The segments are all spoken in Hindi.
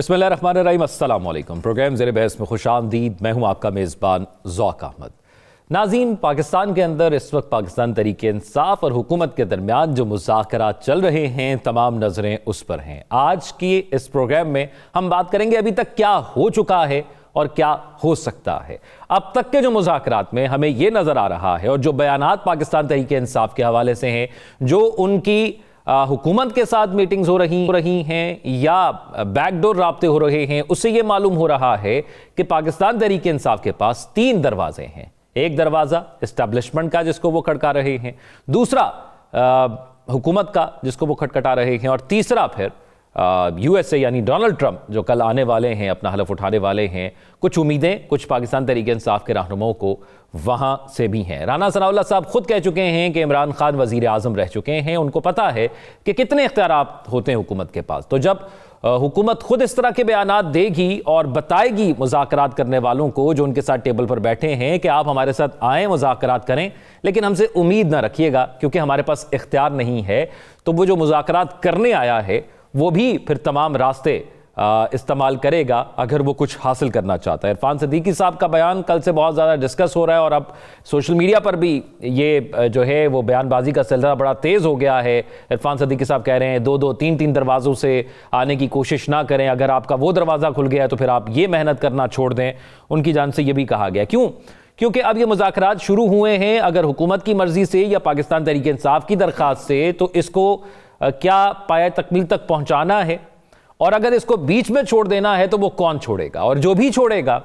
बिस्मिल्लाहिर्रहमानिर्रहीम, अस्सलाम वालेकुम। प्रोग्राम ज़ेरे बहस में खुशामदीद। मैं हूँ आपका मेज़बान ज़ौक़ अहमद। नाज़रीन, पाकिस्तान के अंदर इस वक्त पाकिस्तान तहरीक इंसाफ और हुकूमत के दरमियान जो मुज़ाकरात चल रहे हैं, तमाम नज़रें उस पर हैं। आज की इस प्रोग्राम में हम बात करेंगे अभी तक क्या हो चुका है और क्या हो सकता है। अब तक के जो मुज़ाकरात में हमें यह नज़र आ रहा है और जो बयानात पाकिस्तान तहरीक इंसाफ के हवाले से हैं, जो उनकी हुकूमत के साथ मीटिंग्स हो रही हैं या बैकडोर राब्ते हो रहे हैं, उससे यह मालूम हो रहा है कि पाकिस्तान तहरीक इंसाफ के पास 3 दरवाजे हैं। एक दरवाज़ा इस्टेब्लिशमेंट का जिसको वो खटका रहे हैं, दूसरा हुकूमत का जिसको वो खटखटा रहे हैं, और तीसरा फिर यूएसए यानी डोनाल्ड ट्रंप जो कल आने वाले हैं, अपना हलफ उठाने वाले हैं। कुछ उम्मीदें कुछ पाकिस्तान तहरीक इंसाफ के रहनुमाओं को वहां से भी हैं। राना सनाउल्लाह साहब खुद कह चुके हैं कि इमरान खान वजीर आजम रह चुके हैं, उनको पता है कि कितने इख्तियारात होते हैं हुकूमत के पास। तो जब हुकूमत खुद इस तरह के बयानात देगी और बताएगी मुज़ाकरात करने वालों को जो उनके साथ टेबल पर बैठे हैं कि आप हमारे साथ आएँ, मुज़ाकरात करें, लेकिन हमसे उम्मीद ना रखिएगा क्योंकि हमारे पास इख्तियार नहीं है, तो वो जो मुज़ाकरात करने आया है वो भी फिर तमाम रास्ते इस्तेमाल करेगा अगर वो कुछ हासिल करना चाहता है। इरफान सिद्दीकी साहब का बयान कल से बहुत ज़्यादा डिस्कस हो रहा है और अब सोशल मीडिया पर भी ये जो है वो बयानबाजी का सिलसिला बड़ा तेज़ हो गया है। इरफान सिद्दीकी साहब कह रहे हैं 2-2, 3-3 दरवाज़ों से आने की कोशिश ना करें, अगर आपका वो दरवाज़ा खुल गया है तो फिर आप ये मेहनत करना छोड़ दें। उनकी जान से ये भी कहा गया। क्यों? क्योंकि अब ये मुज़ाकरात शुरू हुए हैं। अगर हुकूमत की मर्ज़ी से या पाकिस्तान तहरीक इंसाफ की दरख्वास्त से, तो इसको क्या पाया तकमील तक पहुंचाना है, और अगर इसको बीच में छोड़ देना है तो वो कौन छोड़ेगा, और जो भी छोड़ेगा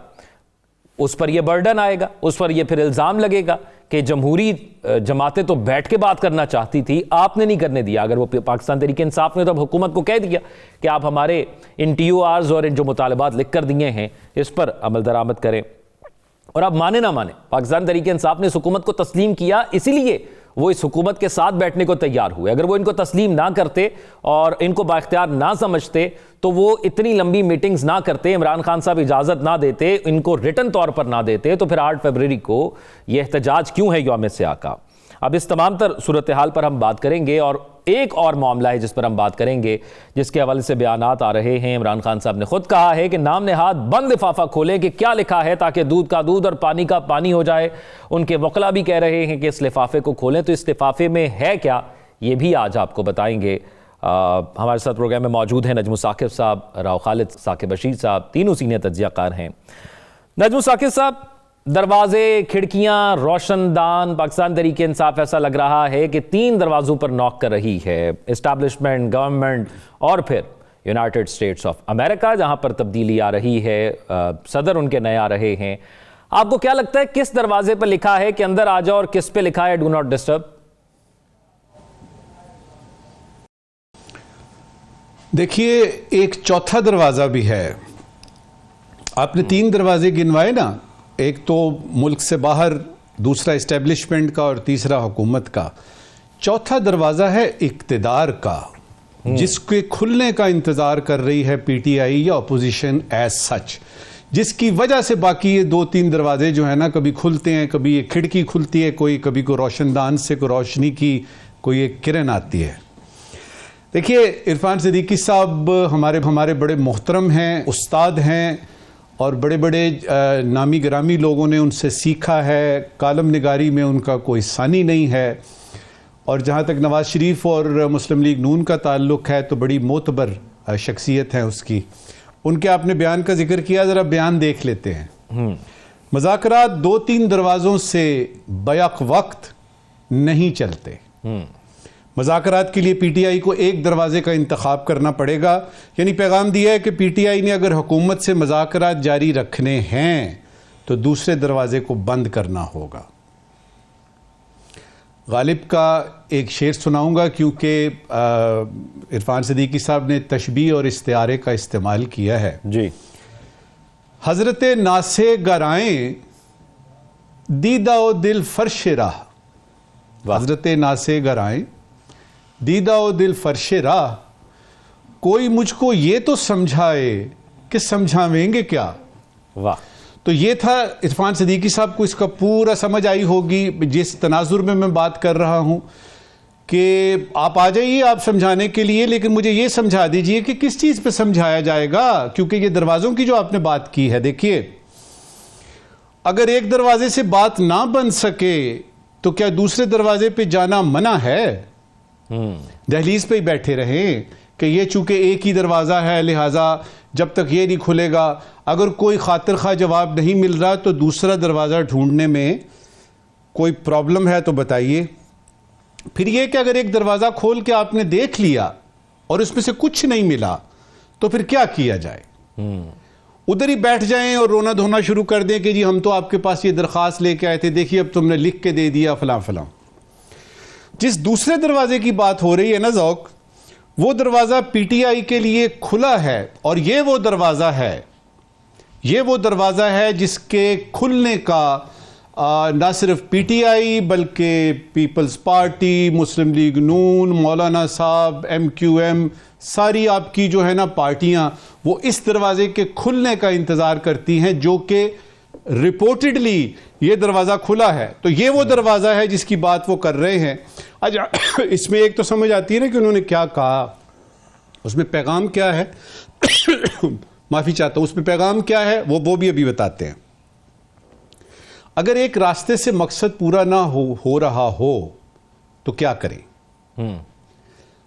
उस पर यह बर्डन आएगा, उस पर यह फिर इल्ज़ाम लगेगा कि जमहूरी जमातें तो बैठ के बात करना चाहती थी, आपने नहीं करने दिया। अगर वो पाकिस्तान तहरीक इंसाफ ने तो हुकूमत को कह दिया कि आप हमारे इन TORs और इन जो मुतालबात लिख कर दिए हैं इस पर अमल दरामद करें, और अब माने ना माने पाकिस्तान तहरीक इंसाफ ने इस हुकूमत को तस्लीम किया, इसीलिए वो इस हुकूमत के साथ बैठने को तैयार हुए। अगर वो इनको तस्लीम ना करते और इनको बाख्तियार ना समझते तो वो इतनी लंबी मीटिंग्स ना करते, इमरान खान साहब इजाज़त ना देते, इनको रिटन तौर पर ना देते, तो फिर 8 फरवरी को ये एहतजाज क्यों है यौम स्याह का। अब इस तमाम तर सूरत हाल पर हम बात करेंगे, और एक और मामला है जिस पर हम बात करेंगे, जिसके हवाले से बयानात आ रहे हैं। इमरान खान साहब ने खुद कहा है कि नाम नेहाद बंद लिफाफा खोलें कि क्या लिखा है, ताकि दूध का दूध और पानी का पानी हो जाए। उनके वकला भी कह रहे हैं कि इस लिफाफे को खोलें, तो इस लिफाफे में है क्या, ये भी आज आपको बताएंगे। हमारे साथ प्रोग्राम में मौजूद हैं नजमुल साकिब साहब, राव खालिद, साकिब बशीर साहब, तीनों सीनियर तज्ज़ियाकार हैं। नजमुल साकिब साहब, दरवाजे, खिड़कियां, रोशनदान, पाकिस्तान तहरीक इंसाफ ऐसा लग रहा है कि 3 दरवाज़ों पर नॉक कर रही है, इस्टेब्लिशमेंट, गवर्नमेंट और फिर यूनाइटेड स्टेट्स ऑफ अमेरिका, जहां पर तब्दीली आ रही है, सदर उनके नए आ रहे हैं। आपको क्या लगता है किस दरवाजे पर लिखा है कि अंदर आ जाओ और किस पे लिखा है डू नॉट डिस्टर्ब? देखिए, एक चौथा दरवाजा भी है। आपने 3 दरवाजे गिनवाए ना, एक तो मुल्क से बाहर, दूसरा इस्टेब्लिशमेंट का और तीसरा हुकूमत का। चौथा दरवाज़ा है इक्तिदार का, जिसके खुलने का इंतज़ार कर रही है PTI या अपोजिशन एज सच, जिसकी वजह से बाकी ये 2-3 दरवाजे जो है ना, कभी खुलते हैं, कभी ये खिड़की खुलती है, कभी को रोशनदान से कोई रोशनी की कोई एक किरण आती है। देखिए, इरफान सिद्दीकी साहब हमारे बड़े मोहतरम हैं, उस्ताद हैं, और बड़े बड़े नामी गिरामी लोगों ने उनसे सीखा है। कालम निगारी में उनका कोई सानी नहीं है, और जहाँ तक नवाज शरीफ और मुस्लिम लीग नून का ताल्लुक़ है तो बड़ी मोतबर शख्सियत है उसकी। उनके आपने बयान का जिक्र किया, ज़रा बयान देख लेते हैं। मुज़ाकरात 2-3 दरवाज़ों से बैक वक्त नहीं चलते। मुज़ाकरात के लिए PTI को एक दरवाजे का इंतखाब करना पड़ेगा। यानी पैगाम दिया है कि PTI ने अगर हुकूमत से मुज़ाकरात जारी रखने हैं तो दूसरे दरवाजे को बंद करना होगा। गालिब का एक शेर सुनाऊंगा, क्योंकि इरफान सिद्दीकी साहब ने तशबीह और इस्तिआरे का इस्तेमाल किया है जी। हजरत नासे गराएं दीदा ओ दिल फर्श राह, हजरत नासे गराएं दीदा ओ दिल फर्श राह, कोई मुझको ये तो समझाए कि समझावेंगे क्या। वाह। तो ये था, इरफान सिद्दीकी साहब को इसका पूरा समझ आई होगी जिस तनाजुर में मैं बात कर रहा हूं। कि आप आ जाइए आप समझाने के लिए, लेकिन मुझे ये समझा दीजिए कि किस चीज़ पे समझाया जाएगा, क्योंकि ये दरवाज़ों की जो आपने बात की है, देखिए अगर एक दरवाजे से बात ना बन सके तो क्या दूसरे दरवाजे पे जाना मना है? दहलीज पे ही बैठे रहें कि ये चूंकि एक ही दरवाज़ा है लिहाजा जब तक ये नहीं खुलेगा, अगर कोई खातिर खा जवाब नहीं मिल रहा तो दूसरा दरवाज़ा ढूंढने में कोई प्रॉब्लम है तो बताइए। फिर ये कि अगर एक दरवाज़ा खोल के आपने देख लिया और उसमें से कुछ नहीं मिला तो फिर क्या किया जाए? उधर ही बैठ जाएं और रोना धोना शुरू कर दें कि जी हम तो आपके पास ये दरख्वास्त लेके आए थे, देखिए अब तुमने लिख के दे दिया फलां फलां। जिस दूसरे दरवाजे की बात हो रही है ना ज़ौक, वो दरवाज़ा पीटीआई के लिए खुला है और ये वो दरवाज़ा है जिसके खुलने का ना सिर्फ पीटीआई बल्कि पीपल्स पार्टी, मुस्लिम लीग नून, मौलाना साहब, एमक्यूएम, सारी आपकी जो है ना पार्टियां वो इस दरवाजे के खुलने का इंतजार करती हैं, जो कि रिपोर्टेडली ये दरवाज़ा खुला है। तो ये वो दरवाज़ा है जिसकी बात वो कर रहे हैं। अच्छा, इसमें एक तो समझ आती है ना कि उन्होंने क्या कहा, उसमें पैगाम क्या है माफ़ी चाहता हूँ, उसमें पैगाम क्या है वो भी अभी बताते हैं। अगर एक रास्ते से मकसद पूरा ना हो रहा हो तो क्या करें?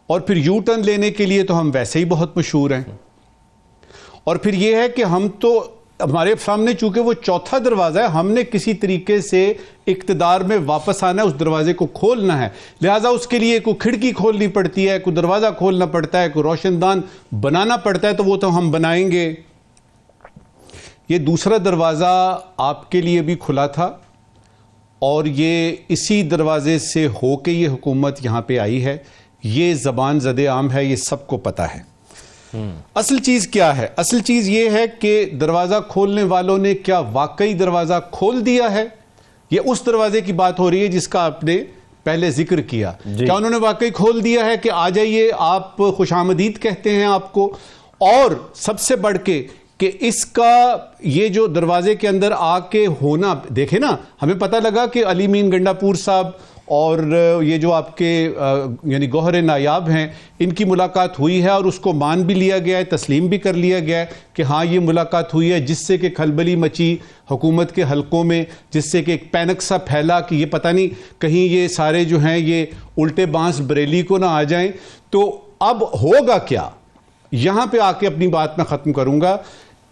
और फिर यू टर्न लेने के लिए तो हम वैसे ही बहुत मशहूर हैं। और फिर यह है कि हम तो हमारे सामने चूंकि वो चौथा दरवाजा है, हमने किसी तरीके से इक्तदार में वापस आना है, उस दरवाजे को खोलना है, लिहाजा उसके लिए कोई खिड़की खोलनी पड़ती है, कोई दरवाजा खोलना पड़ता है, कोई रोशनदान बनाना पड़ता है, तो वो तो हम बनाएंगे। ये दूसरा दरवाज़ा आपके लिए भी खुला था और ये इसी दरवाजे से होके ये हुकूमत यहाँ पे आई है। ये ज़बान ज़दे आम है, ये सबको पता है। असल चीज़ क्या है? असल चीज़ ये है कि दरवाज़ा खोलने वालों ने क्या वाकई दरवाज़ा खोल दिया है? ये उस दरवाजे की बात हो रही है जिसका आपने पहले जिक्र किया। क्या उन्होंने वाकई खोल दिया है कि आ जाइए, आप खुशामदीद कहते हैं आपको? और सबसे बढ़ के कि इसका ये जो दरवाजे के अंदर आके होना, देखे ना, हमें पता लगा कि अली मीन गंडापुर साहब और ये जो आपके यानी गौहर नायाब हैं, इनकी मुलाकात हुई है और उसको मान भी लिया गया है, तस्लीम भी कर लिया गया है कि हाँ ये मुलाकात हुई है, जिससे कि खलबली मची हुकूमत के हलकों में, जिससे कि एक पैनिक सा फैला कि ये पता नहीं कहीं ये सारे जो हैं ये उल्टे बांस बरेली को ना आ जाएं। तो अब होगा क्या? यहां पे आके अपनी बात मैं ख़त्म करूंगा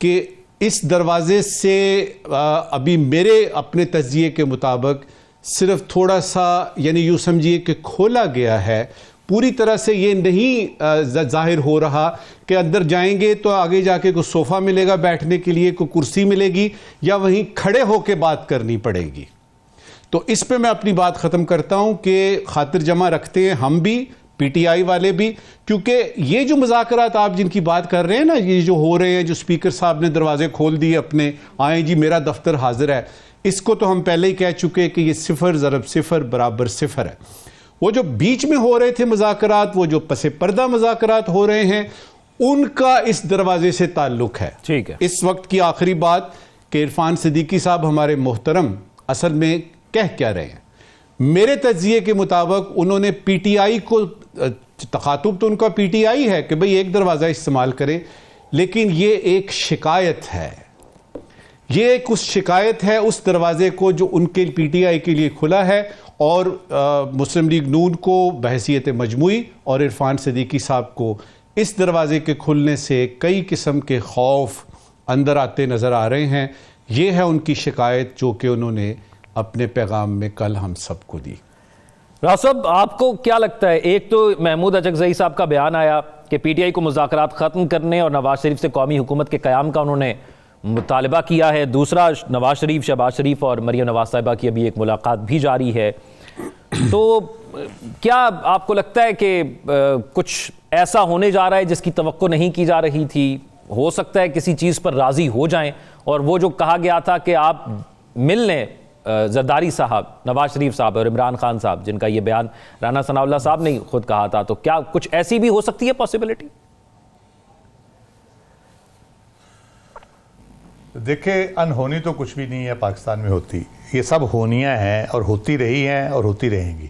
कि इस दरवाजे से अभी मेरे अपने तज्जिए के मुताबिक सिर्फ थोड़ा सा, यानी यूँ समझिए कि खोला गया है, पूरी तरह से ये नहीं जाहिर हो रहा कि अंदर जाएंगे तो आगे जाके कोई सोफ़ा मिलेगा बैठने के लिए, कोई कुर्सी मिलेगी, या वहीं खड़े होकर बात करनी पड़ेगी। तो इस पे मैं अपनी बात ख़त्म करता हूँ कि खातिर जमा रखते हैं हम भी, पीटीआई वाले भी, क्योंकि ये जो मुज़ाकरात आप जिनकी बात कर रहे हैं ना, ये जो हो रहे हैं, जो स्पीकर साहब ने दरवाजे खोल दिए अपने, आए जी मेरा दफ्तर हाजिर है, इसको तो हम पहले ही कह चुके कि ये सिफर ज़रब सिफर बराबर सिफर है। वो जो बीच में हो रहे थे मुज़ाकरात, वो जो पसे पर्दा मुज़ाकरात हो रहे हैं, उनका इस दरवाजे से ताल्लुक है। ठीक है। इस वक्त की आखिरी बात कि इरफान सिद्दीकी साहब हमारे मोहतरम असल में कह क्या रहे हैं? मेरे तज्जिए के मुताबिक उन्होंने पीटीआई को, तखातुब तो उनका पीटीआई है कि भाई एक दरवाज़ा इस्तेमाल करें, लेकिन ये एक शिकायत है, ये एक उस शिकायत है उस दरवाजे को जो उनके पीटीआई के लिए खुला है, और मुस्लिम लीग नून को बहैसियत मजमूई और इरफान सिद्दीकी साहब को इस दरवाजे के खुलने से कई किस्म के खौफ अंदर आते नज़र आ रहे हैं। ये है उनकी शिकायत जो कि उन्होंने अपने पैगाम में कल हम सबको दी। राव साहब, आपको क्या लगता है? एक तो महमूद अचकज़ई साहब का बयान आया कि पीटीआई को मुज़ाकरात ख़त्म करने और नवाज शरीफ से कौमी हुकूमत के क़याम का उन्होंने मुतालबा किया है। दूसरा, नवाज शरीफ, शहबाज शरीफ और मरियम नवाज साहिबा की अभी एक मुलाकात भी जारी है। तो क्या आपको लगता है कि कुछ ऐसा होने जा रहा है जिसकी तवक्को नहीं की जा रही थी? हो सकता है किसी चीज़ पर राज़ी हो जाएं, और वो जो कहा गया था कि आप मिल लें जरदारी साहब, नवाज शरीफ साहब और इमरान खान साहब, जिनका ये बयान राना सनाउल्लाह साहब ने खुद कहा था, तो क्या कुछ ऐसी भी हो सकती है पॉसिबिलिटी? देखिए, अनहोनी तो कुछ भी नहीं है पाकिस्तान में होती, ये सब होनियां हैं और होती रही हैं और होती रहेंगी।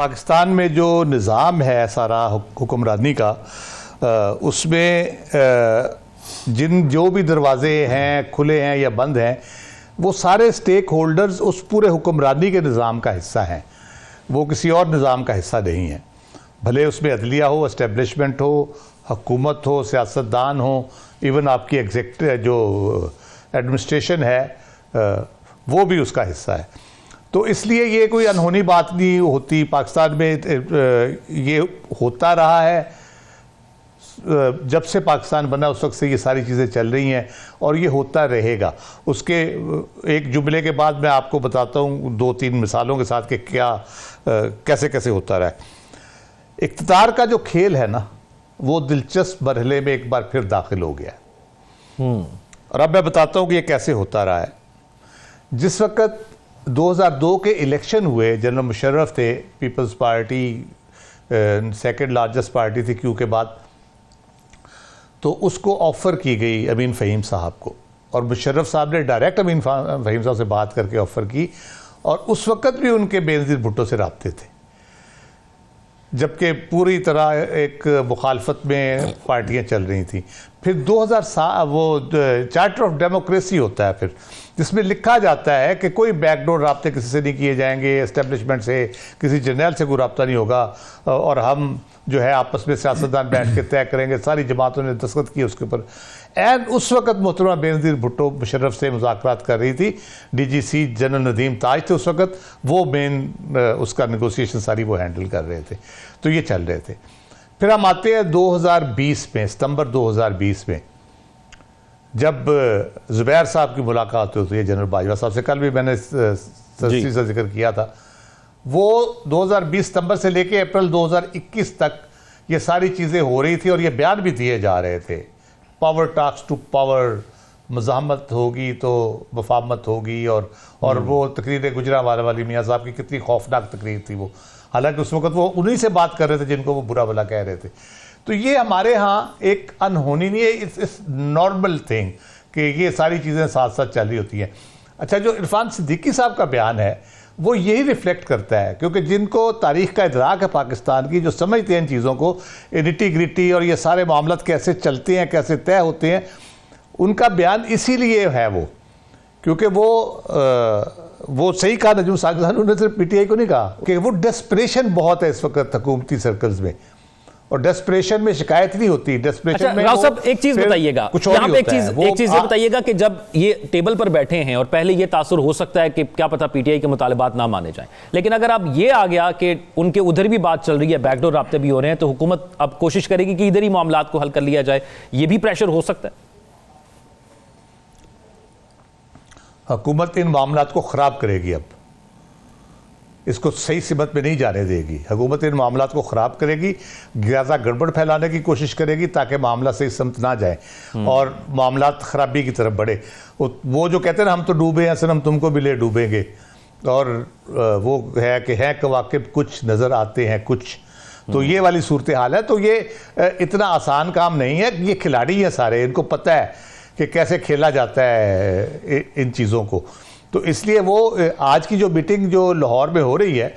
पाकिस्तान में जो निज़ाम है सारा हुक्मरानी का, उसमें जो भी दरवाजे हैं खुले हैं या बंद हैं, वो सारे स्टेक होल्डर्स उस पूरे हुक्मरानी के निज़ाम का हिस्सा हैं, वो किसी और निज़ाम का हिस्सा नहीं है। भले उसमें अदलिया हो, एस्टेब्लिशमेंट हो, हुकूमत हो, सियासतदान हो, इवन आपकी एग्जीक्यूटिव जो एडमिनिस्ट्रेशन है वो भी उसका हिस्सा है। तो इसलिए ये कोई अनहोनी बात नहीं होती। पाकिस्तान में ये होता रहा है, जब से पाकिस्तान बना उस वक्त से ये सारी चीज़ें चल रही हैं और ये होता रहेगा। उसके एक जुमले के बाद मैं आपको बताता हूँ 2-3 मिसालों के साथ कि क्या कैसे कैसे होता रहा है। इक़्तिदार का जो खेल है ना, वो दिलचस्प मरहले में एक बार फिर दाखिल हो गया है। और अब मैं बताता हूँ कि ये कैसे होता रहा है। जिस वक्त 2002 के इलेक्शन हुए, जनरल मुशर्रफ थे, people's party second largest party थी क्यू के बाद, तो उसको ऑफ़र की गई अमीन फ़हीम साहब को, और मुशर्रफ साहब ने डायरेक्ट अमीन फ़हीम साहब से बात करके ऑफ़र की, और उस वक्त भी उनके बेनज़ीर भुट्टो से राब्ते थे, जबकि पूरी तरह एक मुखालफत में पार्टियां चल रही थी। फिर 2007 वो चार्टर ऑफ डेमोक्रेसी होता है फिर, जिसमें लिखा जाता है कि कोई बैकडोर राब्ते किसी से नहीं किए जाएंगे, एस्टेब्लिशमेंट से, किसी जर्नल से कोई राब्ता नहीं होगा, और हम जो है आपस में सियासतदान बैठ के तय करेंगे। सारी जमातों ने दस्तखत किए उसके ऊपर। एंड उस वक्त मोहतरमा बेनज़ीर भुट्टो मुशर्रफ से मुज़ाकरात कर रही थी, डीजीसी जनरल नदीम ताज थे उस वक्त, वो मेन उसका नेगोशिएशन सारी वो हैंडल कर रहे थे। तो ये चल रहे थे। फिर हम आते हैं 2020 में, सितंबर 2020 में, जब ज़ुबैर साहब की मुलाकात होती है जनरल बाजवा साहब से, कल भी मैंने तफसील से जिक्र किया था। वो 2020 सितंबर से लेके अप्रैल 2021 तक ये सारी चीज़ें हो रही थी और ये बयान भी दिए जा रहे थे, पावर टॉक्स टू पावर, मज़ाहमत होगी तो वफामत होगी, और वो तकरीर गुजरांवाला वाली मियाँ साहब की कितनी खौफनाक तकरीर थी वो। हालांकि उस वक्त वो उन्हीं से बात कर रहे थे जिनको वो बुरा भला कह रहे थे। तो ये हमारे यहाँ एक अनहोनी नहीं है, इट्स नॉर्मल थिंग कि ये सारी चीज़ें साथ साथ चल रही होती हैं। अच्छा, जो इरफान सिद्दीकी साहब का बयान है वो यही रिफ्लेक्ट करता है, क्योंकि जिनको तारीख़ का इदराक है पाकिस्तान की, जो समझते हैं इन चीज़ों को, निटी ग्रिटी और ये सारे मामलात कैसे चलते हैं, कैसे तय होते हैं, उनका बयान इसीलिए है वो, क्योंकि वो सही कहा नजूम साकिब साहब ने, सिर्फ पीटीआई को नहीं कहा, कि वो डेस्परेशन बहुत है इस वक्त हुकूमती सर्कल्स में, और डेस्परेशन में शिकायत नहीं होती। डेस्परेशन में राव साहब एक चीज बताइएगा, यहाँ पे एक चीज ये बताइएगा कि जब ये टेबल पर बैठे हैं, और पहले ये तासुर हो सकता है कि क्या पता पीटीआई के मुतालिबात ना माने जाएं, लेकिन अगर अब ये आ गया कि उनके उधर भी बात चल रही है, बैकडोर राब्ते भी हो रहे हैं, तो हुकूमत अब कोशिश करेगी कि इधर ही मामलात को हल कर लिया जाए, ये भी प्रेशर हो सकता है। हुकूमत इन मामलात को ख़राब करेगी, अब इसको सही सिमत में नहीं जाने देगी। हुकूमत इन मामलात को ख़राब करेगी, ज़्यादा गड़बड़ फैलाने की कोशिश करेगी ताकि मामला सही समत ना जाए और मामलात ख़राबी की तरफ बढ़े। वो जो कहते हैं ना, हम तो डूबे हैं सनम तुमको भी ले डूबेंगे, और वो है कि हैं कवाकिब कुछ नज़र आते हैं कुछ, तो ये वाली सूरत हाल है। तो ये इतना आसान काम नहीं है, ये खिलाड़ी हैं सारे, इनको पता है कि कैसे खेला जाता है इन चीज़ों को। तो इसलिए वो आज की जो मीटिंग जो लाहौर में हो रही है,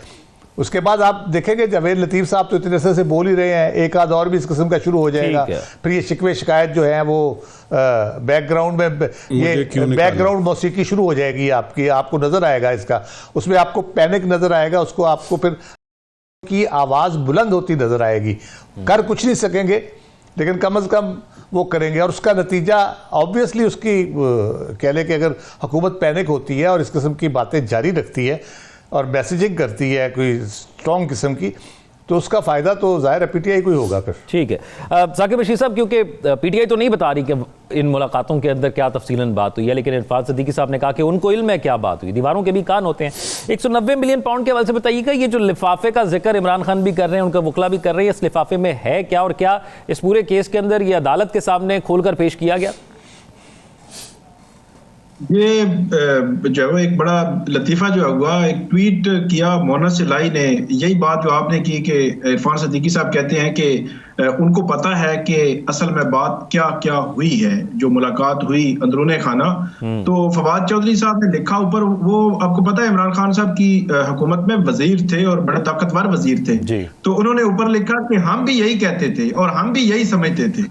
उसके बाद आप देखेंगे जावेद लतीफ़ साहब तो इतने से बोल ही रहे हैं, एक आध और भी इस किस्म का शुरू हो जाएगा। फिर ये शिकवे शिकायत जो है वो बैकग्राउंड में, ये बैकग्राउंड मौसीकी शुरू हो जाएगी आपकी, आपको नज़र आएगा इसका, उसमें आपको पैनिक नज़र आएगा, उसको आपको फिर की आवाज़ बुलंद होती नज़र आएगी। कर कुछ नहीं सकेंगे, लेकिन कम अज़ कम वो करेंगे, और उसका नतीजा ऑब्वियसली उसकी कह लें कि अगर हुकूमत पैनिक होती है और इस किस्म की बातें जारी रखती है और मैसेजिंग करती है कोई स्ट्रॉन्ग किस्म की, तो उसका फ़ायदा तो ज़ाहिर है पीटीआई को ही होगा फिर। ठीक है साकिब बशीर साहब, क्योंकि पीटीआई तो नहीं बता रही कि इन मुलाकातों के अंदर क्या तफसीलन बात हुई है, लेकिन इरफान सिद्दीकी साहब ने कहा कि उनको इल्म है क्या बात हुई, दीवारों के भी कान होते हैं। 190 मिलियन पाउंड के हवाले से बताइएगा, ये जो लिफाफे का जिक्र इमरान खान भी कर रहे हैं, उनका वकला भी कर रहे हैं, इस लिफाफे में है क्या, और क्या इस पूरे केस के अंदर ये अदालत के सामने खोलकर पेश किया गया? ये जो है एक बड़ा लतीफ़ा जो हुआ, एक ट्वीट किया मोना सिलाई ने, यही बात जो आपने की कि इरफान सिद्दीकी साहब कहते हैं कि उनको पता है कि असल में बात क्या क्या हुई है, जो मुलाकात हुई अंदरूने खाना। तो फवाद चौधरी साहब ने लिखा ऊपर, वो आपको पता है इमरान खान साहब की हुकूमत में वजीर थे और बड़े ताकतवर वजीर थे जी। तो उन्होंने ऊपर लिखा कि हम भी यही कहते थे और हम भी यही समझते थे।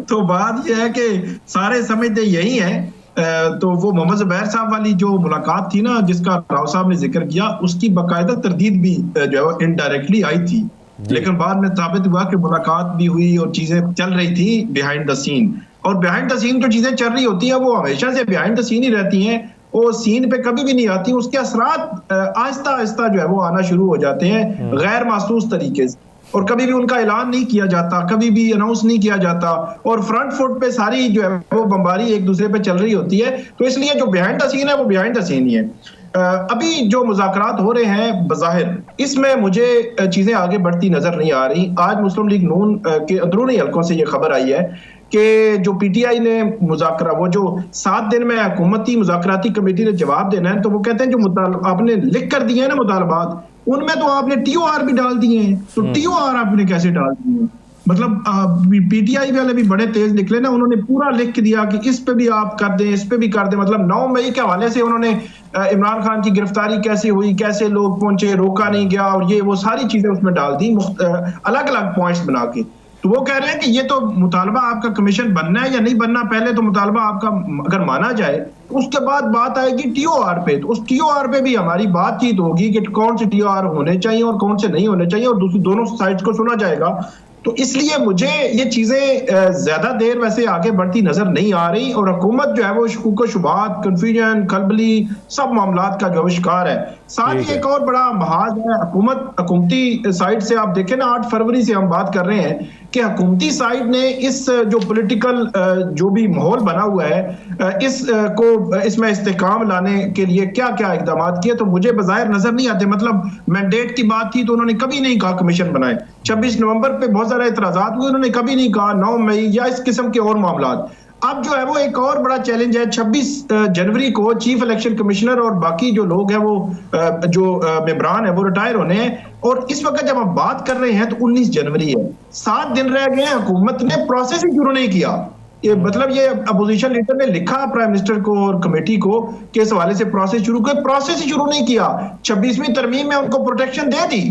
तो बात यह है कि सारे समझते यही है। तो वो मोहम्मद जुबैर साहब वाली जो मुलाकात थी ना, जिसका राव साहब ने जिक्र किया, उसकी बाकायदा तरदीद भी जो है इनडायरेक्टली आई थी, लेकिन बाद में साबित हुआ कि मुलाकात भी हुई और चीजें चल रही थी बिहाइंड द सीन। और बिहाइंड द सीन जो चीजें चल रही होती हैं वो हमेशा से बिहाइंड द सीन ही रहती हैं, वो सीन पे कभी भी नहीं आती। उसके असरात आहिस्ता आहिस्ता जो है वो आना शुरू हो जाते हैं गैर महसूस तरीके से, और कभी भी उनका ऐलान नहीं किया जाता, कभी भी अनाउंस नहीं किया जाता, और फ्रंट फुट पे सारी जो है वो बमबारी एक दूसरे पे चल रही होती है। तो इसलिए जो बिहाइंड द सीन है वो बिहाइंड द सीन ही है। अभी जो मुज़ाकरात हो रहे हैं बज़ाहिर, इसमें मुझे चीजें आगे बढ़ती नजर नहीं आ रही। आज मुस्लिम लीग नून के अंदरूनी हलकों से ये खबर आई है कि जो पीटीआई ने मुज़ाकरा, वो जो 7 दिन में हुकूमती मुज़ाकराती कमेटी ने जवाब देना है, तो वो कहते हैं जो आपने लिख कर दिए हैं ना मुतालबात, उनमें तो आपने टीओआर भी डाल दिए हैं। तो टीओआर आपने कैसे डाल दिए हैं? मतलब पीटीआई वाले भी बड़े तेज निकले ना, उन्होंने पूरा लिख दिया कि इस पे भी आप कर दें, इस पे भी कर दें। मतलब 9 मई के हवाले से उन्होंने इमरान खान की गिरफ्तारी कैसे हुई, कैसे लोग पहुंचे, रोका नहीं गया, और ये वो सारी चीजें उसमें डाल दी अलग अलग पॉइंट्स बना के। तो वो कह रहे हैं कि ये तो मुतालबा आपका कमीशन बनना है या नहीं बनना, पहले तो मुतालबा आपका अगर माना जाए तो उसके बाद बात आएगी टीओआर पे। तो उस टीओआर पे भी हमारी बातचीत होगी कि कौन से टीओआर होने चाहिए और कौन से नहीं होने चाहिए, और दोनों साइड्स को सुना जाएगा। तो इसलिए मुझे ये चीजें ज्यादा देर वैसे आगे बढ़ती नजर नहीं आ रही, और हुकूमत जो है वो शुकूक शुबात, कंफ्यूजन, खलबली, सब मामलात का जो शिकार है। साथ ही एक और बड़ा महाज है हुकूमती साइड से। आप देखें ना, 8 फरवरी से हम बात कर रहे हैं कि हुकूमती साइड ने इस जो पॉलिटिकल जो भी माहौल बना हुआ है, इसमें इस्तेकाम लाने के लिए क्या क्या इकदाम किए, तो मुझे बज़ाहिर नजर नहीं आते। मतलब मैंडेट की बात थी तो उन्होंने कभी नहीं कहा कमीशन बनाए। 26 नवंबर पे बहुत सारे एतराजात हुए, उन्होंने कभी नहीं कहा 9 मई या इस किस्म के और मामलात। अब जो है वो एक और बड़ा चैलेंज है, 26 जनवरी को चीफ इलेक्शन कमिश्नर और बाकी जो लोग हैं वो जो मेंबरान है वो रिटायर होने हैं, और इस वक्त जब हम बात कर रहे हैं तो 19 जनवरी है, 7 दिन रह गए हैं, हुकूमत ने प्रोसेस ही शुरू नहीं किया। ये मतलब ये अपोजिशन लीडर ने लिखा प्राइम मिनिस्टर को और कमेटी को कि इस हवाले से प्रोसेस शुरू कर, प्रोसेस ही शुरू नहीं किया। 26वीं तरमीम में उनको प्रोटेक्शन दे दी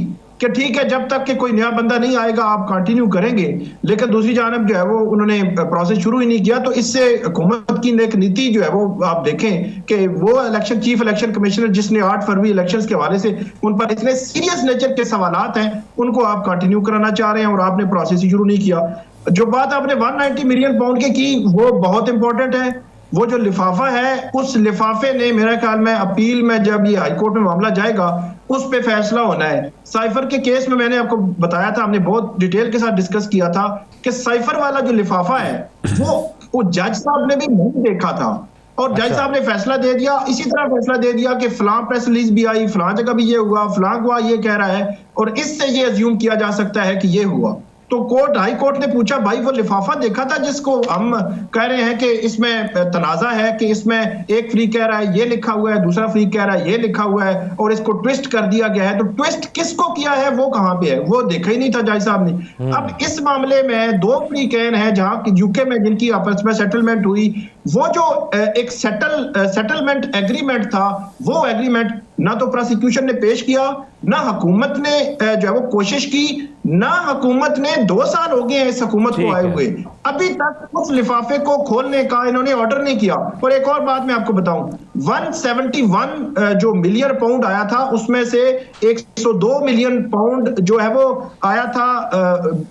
कि ठीक है, जब तक कि कोई नया बंदा नहीं आएगा आप कंटिन्यू करेंगे, लेकिन दूसरी जानब जो है वो उन्होंने प्रोसेस शुरू ही नहीं किया। तो इससे हुकूमत की एक नीति जो है वो आप देखें कि वो चीफ इलेक्शन कमिश्नर जिसने 8 फरवरी इलेक्शंस के हवाले से उन पर इतने सीरियस नेचर के सवालात हैं, उनको आप कंटिन्यू कराना चाह रहे हैं और आपने प्रोसेस ही शुरू नहीं किया। जो बात आपने 190 मिलियन पाउंड की वो बहुत इंपॉर्टेंट है। वो जो लिफाफा है, उस लिफाफे ने मेरे ख्याल में अपील में जब ये हाईकोर्ट में मामला जाएगा उस पे फैसला होना है। साइफर के केस में मैंने आपको बताया था, हमने बहुत डिटेल के साथ डिस्कस किया था कि साइफर वाला जो लिफाफा है वो जज साहब ने भी नहीं देखा था, और जज साहब ने फैसला दे दिया। इसी तरह फैसला दे दिया कि फलां प्रेस रिलीज भी आई, फलां जगह भी ये हुआ, फलां हुआ, ये कह रहा है, और इससे ये अज्यूम किया जा सकता है कि ये हुआ। तो हाई कोर्ट ने पूछा, भाई वो लिफाफा देखा था जिसको हम कह रहे हैं कि इसमें तनाजा है कि इसमें एक फ्री कह रहा है ये लिखा हुआ है, दूसरा फ्री कह रहा है ये लिखा हुआ है, और इसको ट्विस्ट कर दिया गया है। तो ट्विस्ट किसको किया है, वो कहां पे है, वो देखा ही नहीं था जज साहब ने। अब इस मामले में 2 फ्री कैन है जहां यूके में जिनकी आपस में सेटलमेंट हुई, वो जो एक सेटलमेंट एग्रीमेंट था, वो एग्रीमेंट ना तो प्रोसिक्यूशन ने पेश किया, ना हुकूमत ने जो है वो कोशिश की, ना हुकूमत ने 2 साल हो गए हैं इस हुकूमत को आए हुए, अभी तक उस लिफाफे को खोलने का इन्होंने ऑर्डर नहीं किया। और एक और बात मैं आपको बताऊं, 171 जो मिलियन पाउंड आया था, उसमें से 102 मिलियन पाउंड जो है वो आया था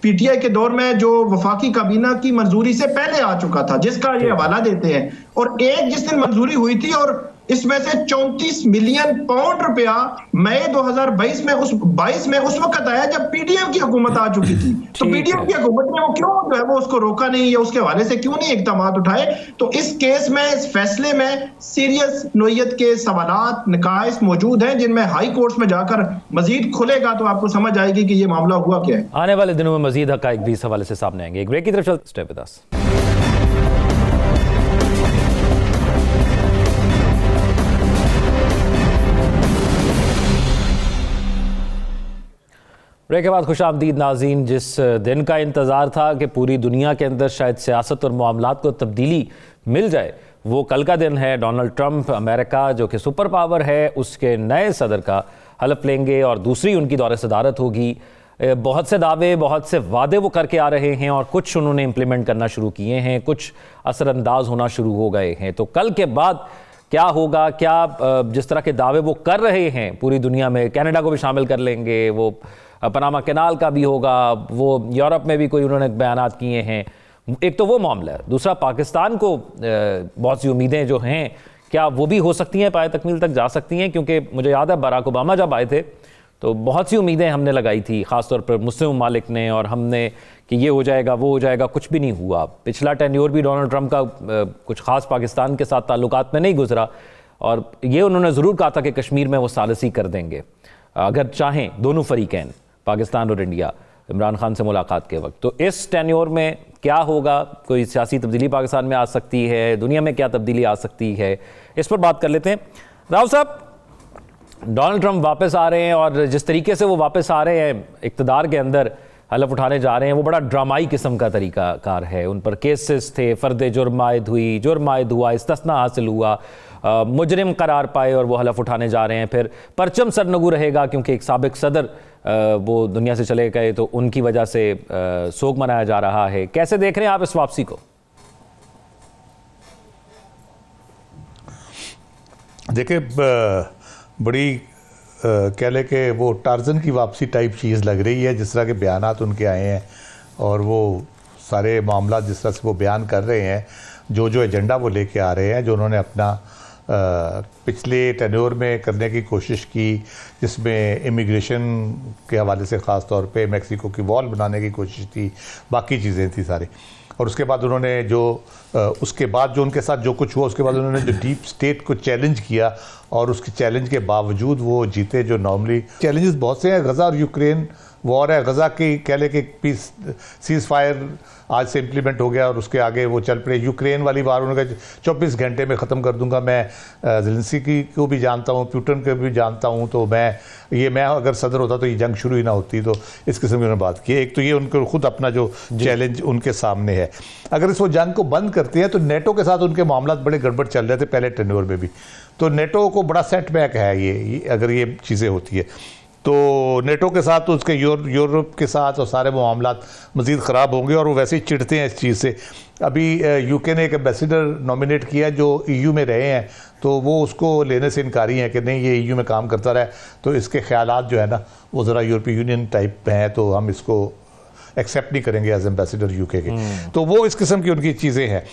पीटीआई के दौर में, जो वफाकी काबीना की मंजूरी से पहले आ चुका था, जिसका ये हवाला देते हैं। और एक जिस दिन मंजूरी हुई थी, और इसमें से 34 मिलियन पाउंड रुपया मई 2022 में उस वक्त आया जब पीडीएम की हुकूमत आ चुकी थी। तो पीडीएम की हुकूमत ने वो क्यों जो है वो उसको रोका नहीं, या उसके हवाले से क्यों नहीं इकदाम उठाए। तो इस केस में, इस फैसले में सीरियस नोयत के सवालात, निकाइस मौजूद हैं, जिनमें हाई कोर्ट्स में जाकर मजीद खुलेगा तो आपको समझ आएगी कि ये मामला हुआ क्या है। आने वाले दिनों में मजीद हकाइक भी इस हवाले से सामने आएंगे। एक ब्रेक की तरफ चलते, स्टे विद अस। ब्रेक के बाद खुशामदीद नाज़रीन। जिस दिन का इंतज़ार था कि पूरी दुनिया के अंदर शायद सियासत और मामलात को तब्दीली मिल जाए, वो कल का दिन है। डोनाल्ड ट्रंप अमेरिका जो कि सुपर पावर है उसके नए सदर का हलफ लेंगे और दूसरी उनकी दौरे सदारत होगी। बहुत से दावे, बहुत से वादे वो करके आ रहे हैं और कुछ उन्होंने इम्प्लीमेंट करना शुरू किए हैं, कुछ असरअंदाज होना शुरू हो गए हैं। तो कल के बाद क्या होगा, क्या जिस तरह के दावे वो कर रहे हैं पूरी दुनिया में, कनाडा को भी शामिल कर लेंगे, वो पनामा कैनाल का भी होगा, वो यूरोप में भी कोई उन्होंने बयानात किए हैं। एक तो वो मामला है, दूसरा पाकिस्तान को बहुत सी उम्मीदें जो हैं क्या वो भी हो सकती हैं, पाए तकमील तक जा सकती हैं, क्योंकि मुझे याद है बराक ओबामा जब आए थे तो बहुत सी उम्मीदें हमने लगाई थी, ख़ासतौर पर मुस्लिम ममालिक ने, और हमने कि ये हो जाएगा वो हो जाएगा, कुछ भी नहीं हुआ। पिछला टेन्योर भी डोनाल्ड ट्रंप का कुछ ख़ास पाकिस्तान के साथ ताल्लुकात में नहीं गुजरा, और ये उन्होंने ज़रूर कहा था कि कश्मीर में वो सालिसी कर देंगे अगर चाहें दोनों फरीकैन, पाकिस्तान और इंडिया, इमरान खान से मुलाकात के वक्त। तो इस टेन्योर में क्या होगा, कोई सियासी तब्दीली पाकिस्तान में आ सकती है, दुनिया में क्या तब्दीली आ सकती है, इस पर बात कर लेते हैं। राव साहब, डोनाल्ड ट्रंप वापस आ रहे हैं और जिस तरीके से वो वापस आ रहे हैं इक़्तिदार के अंदर हलफ उठाने जा रहे हैं, वो बड़ा ड्रामाई किस्म का तरीकाकार है। उन पर केसेस थे, फ़र्द जुर्म आयद हुई, जुर्म आयद हुआ, इस्तिस्ना हासिल हुआ, मुजरिम करार पाए और वो हलफ उठाने जा रहे हैं। फिर परचम सरनगू रहेगा क्योंकि एक साबिक सदर वो दुनिया से चले गए, तो उनकी वजह से सोग मनाया जा रहा है। कैसे देख रहे हैं आप इस वापसी को? देखिए, बड़ी कह ले कि वो टार्जन की वापसी टाइप चीज़ लग रही है, जिस तरह के बयानात उनके आए हैं और वो सारे मामला जिस तरह से वो बयान कर रहे हैं, जो एजेंडा वो लेके आ रहे हैं, जो उन्होंने अपना पिछले टेन्योर में करने की कोशिश की, जिसमें इमिग्रेशन के हवाले से ख़ास तौर पे मैक्सिको की वॉल बनाने की कोशिश थी, बाकी चीज़ें थी सारी। और उसके बाद उन्होंने जो उसके बाद जो उनके साथ जो कुछ हुआ, उसके बाद उन्होंने जो डीप स्टेट को चैलेंज किया और उसके चैलेंज के बावजूद वो जीते। जो नॉर्मली चैलेंजेस बहुत से हैं, गज़ा और यूक्रेन वॉर है, गज़ा की कह ले कि पीस सीज़ फायर आज से इम्प्लीमेंट हो गया और उसके आगे वो चल पड़े। यूक्रेन वाली वार उन्होंने कहा 24 घंटे में ख़त्म कर दूंगा। मैं ज़ेलेंस्की को भी जानता हूँ, पुतिन को भी जानता हूँ, तो मैं अगर सदर होता तो ये जंग शुरू ही ना होती। तो इस किस्म की उन्होंने बात की। एक तो ये उनको खुद अपना जो चैलेंज उनके सामने है, अगर इस वो जंग को बंद करते हैं तो नेटो के साथ उनके मामला बड़े गड़बड़ चल रहे थे पहले टेन्योर में भी, तो नेटो को बड़ा सेटबैक है ये अगर ये चीज़ें होती है तो नेटो के साथ तो उसके यूरोप के साथ और सारे मामला मज़ीद ख़राब होंगे और वो वैसे ही चिढ़ते हैं इस चीज़ से। अभी यूके ने एक एम्बेसडर नॉमिनेट किया जो ईयू में रहे हैं, तो वो उसको लेने से इनकारी हैं कि नहीं ये ईयू में काम करता रहे, तो इसके ख्यालात जो है ना वो ज़रा यूरोपीय यूनियन टाइप हैं, तो हम इसको एक्सेप्ट नहीं करेंगे एज एम्बेसडर यूके के। तो वो इस किस्म की उनकी चीज़ें हैं।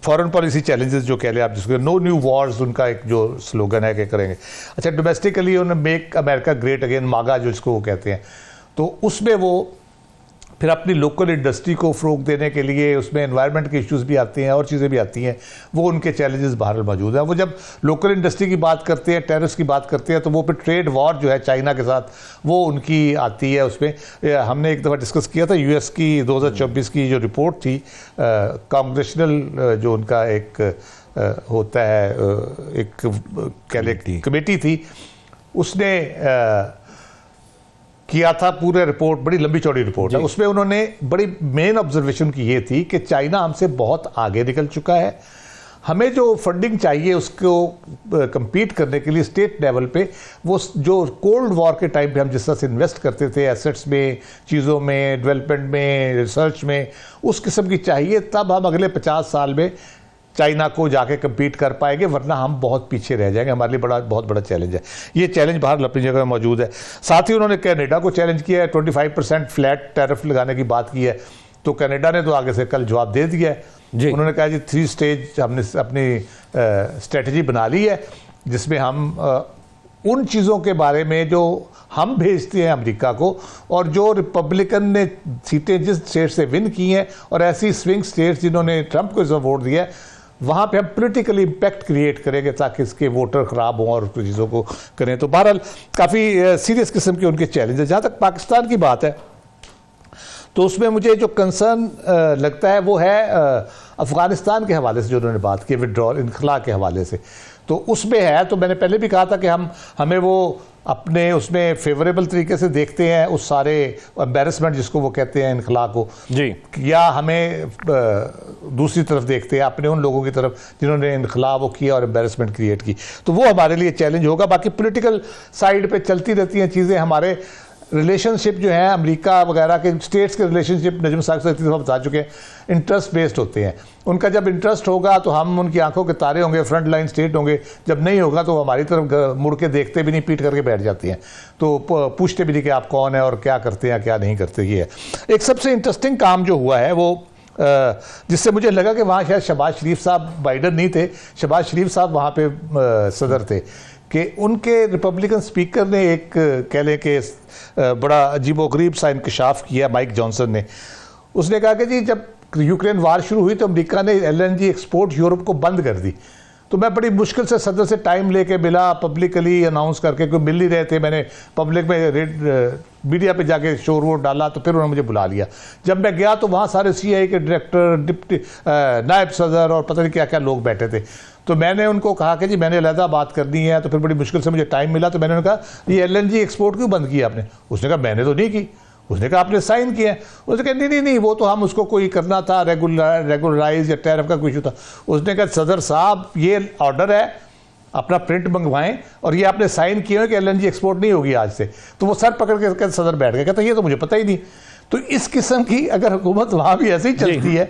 फॉरेन पॉलिसी चैलेंजेस जो कह लें आप, जिसको नो न्यू वॉर्स उनका एक जो स्लोगन है कि करेंगे। अच्छा, डोमेस्टिकली उन्होंने मेक अमेरिका ग्रेट अगेन, मागा जो इसको वो कहते हैं, तो उसमें वो फिर अपनी लोकल इंडस्ट्री को फ़रोग देने के लिए उसमें एनवायरनमेंट के इश्यूज़ भी आते हैं और चीज़ें भी आती हैं, वो उनके चैलेंजेस बाहर मौजूद हैं। वो जब लोकल इंडस्ट्री की बात करते हैं, टेररिस्ट की बात करते हैं, तो वो फिर ट्रेड वॉर जो है चाइना के साथ वो उनकी आती है। उसमें हमने एक दफ़ा डिस्कस किया था यूएस की 2024 की जो रिपोर्ट थी, कांग्रेशनल जो उनका एक होता है एक कह लें कमेटी थी, उसने किया था पूरे रिपोर्ट, बड़ी लंबी चौड़ी रिपोर्ट है। उसमें उन्होंने बड़ी मेन ऑब्जर्वेशन की ये थी कि चाइना हमसे बहुत आगे निकल चुका है, हमें जो फंडिंग चाहिए उसको compete करने के लिए स्टेट लेवल पे, वो जो कोल्ड वॉर के टाइम पे हम जिस तरह से इन्वेस्ट करते थे एसेट्स में, चीज़ों में, डेवलपमेंट में, रिसर्च में, उस किस्म की चाहिए, तब हम अगले 50 साल में चाइना को जाके compete कर पाएंगे, वरना हम बहुत पीछे रह जाएंगे। हमारे लिए बहुत बड़ा चैलेंज है। ये चैलेंज बाहर अपनी जगह मौजूद है। साथ ही उन्होंने कनाडा को चैलेंज किया है, 25% फ्लैट टैरिफ लगाने की बात की है, तो कनाडा ने तो आगे से कल जवाब दे दिया है। उन्होंने कहा जी 3 स्टेज हमने अपनी स्ट्रेटजी बना ली है, जिसमें हम उन चीज़ों के बारे में जो हम भेजते हैं अमेरिका को, और जो रिपब्लिकन ने सीटें जिस स्टेट से विन की हैं और ऐसी स्विंग स्टेट्स जिन्होंने ट्रंप को वोट दिया है, वहाँ पे हम पॉलिटिकल इम्पैक्ट क्रिएट करेंगे ताकि इसके वोटर ख़राब हों और चीज़ों को करें। तो बहरहाल काफ़ी सीरियस किस्म के उनके चैलेंज है। जहाँ तक पाकिस्तान की बात है, तो उसमें मुझे जो कंसर्न लगता है वो है अफगानिस्तान के हवाले से जो उन्होंने बात की, विड्रॉल इनखला के हवाले से, तो उसमें है। तो मैंने पहले भी कहा था कि हमें वो अपने उसमें फेवरेबल तरीके से देखते हैं उस सारे एम्बेरसमेंट जिसको वो कहते हैं इनखला को जी, या हमें दूसरी तरफ देखते हैं अपने उन लोगों की तरफ जिन्होंने इनखला वो किया और एम्बेरसमेंट क्रिएट की। तो वो हमारे लिए चैलेंज होगा। बाकी पॉलिटिकल साइड पे चलती रहती हैं चीज़ें। हमारे रिलेशनशिप जो है अमेरिका वगैरह के स्टेट्स के रिलेशनशिप, नजम साहब से बता चुके हैं, इंटरेस्ट बेस्ड होते हैं। उनका जब इंटरेस्ट होगा तो हम उनकी आंखों के तारे होंगे, फ्रंट लाइन स्टेट होंगे। जब नहीं होगा तो हमारी तरफ मुड़ के देखते भी नहीं, पीट करके बैठ जाती हैं, तो पूछते भी नहीं कि आप कौन है और क्या करते हैं क्या नहीं करते। ये है एक सबसे इंटरेस्टिंग काम जो हुआ है वो, जिससे मुझे लगा कि वहाँ शायद शहबाज शरीफ साहब बाइडन नहीं थे, शहबाज शरीफ साहब वहाँ पे सदर थे, कि उनके रिपब्लिकन स्पीकर ने एक कह लें कि बड़ा अजीबोगरीब सा इंकशाफ किया माइक जॉनसन ने। उसने कहा कि जी जब यूक्रेन वार शुरू हुई तो अमेरिका ने LNG एक्सपोर्ट यूरोप को बंद कर दी। तो मैं बड़ी मुश्किल से सदर से टाइम लेके बिला पब्लिकली अनाउंस करके, कोई मिल नहीं रहे थे, मैंने पब्लिक में मीडिया पे जाके शोर वोर डाला, तो फिर उन्होंने मुझे बुला लिया। जब मैं गया तो वहाँ सारे CIA के डायरेक्टर, डिप्टी नायब सदर और पता नहीं क्या क्या लोग बैठे थे। तो मैंने उनको कहा कि जी मैंने अलहदा बात करनी है। तो फिर बड़ी मुश्किल से मुझे टाइम मिला, तो मैंने उन्हें कहा ये LNG एक्सपोर्ट क्यों बंद किया आपने? उसने कहा मैंने तो नहीं की। उसने कहा आपने साइन किया है। उसने कहा नहीं वो तो हम उसको कोई करना था, रेगुलराइज या टैरिफ का कोई इशू था। उसने कहा सदर साहब ये ऑर्डर है, अपना प्रिंट मंगवाएं और ये आपने साइन किए हो कि LNG एक्सपोर्ट नहीं होगी आज से। तो वो सर पकड़ के सदर बैठ गया, कहता ये तो मुझे पता ही नहीं। तो इस किस्म की अगर हुकूमत वहाँ भी ऐसे ही चलती है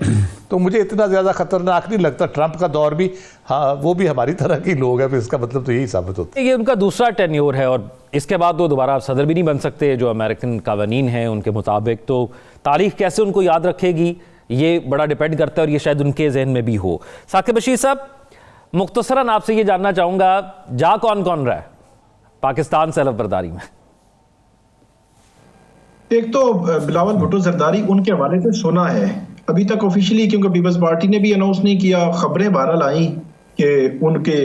तो मुझे इतना ज़्यादा खतरनाक नहीं लगता। ट्रंप का दौर भी, हाँ वो भी हमारी तरह की लोग हैं, फिर इसका मतलब तो यही साबित होता है। ये उनका दूसरा टेन्योर है और इसके बाद वो दोबारा सदर भी नहीं बन सकते जो अमेरिकन कानून हैं उनके मुताबिक। तो तारीख कैसे उनको याद रखेगी ये बड़ा डिपेंड करता है, और ये शायद उनके जहन में भी हो। साकिब बशीर साहब, मुख्तसरन आपसे ये जानना चाहूँगा, जा कौन कौन रहा है पाकिस्तान से अलग-बरदारी में? एक तो बिलावल भुट्टो जरदारी, उनके हवाले से सुना है अभी तक ऑफिशियली, क्योंकि पीपल्स पार्टी ने भी अनाउंस नहीं किया, खबरें बहरहाल आई कि उनके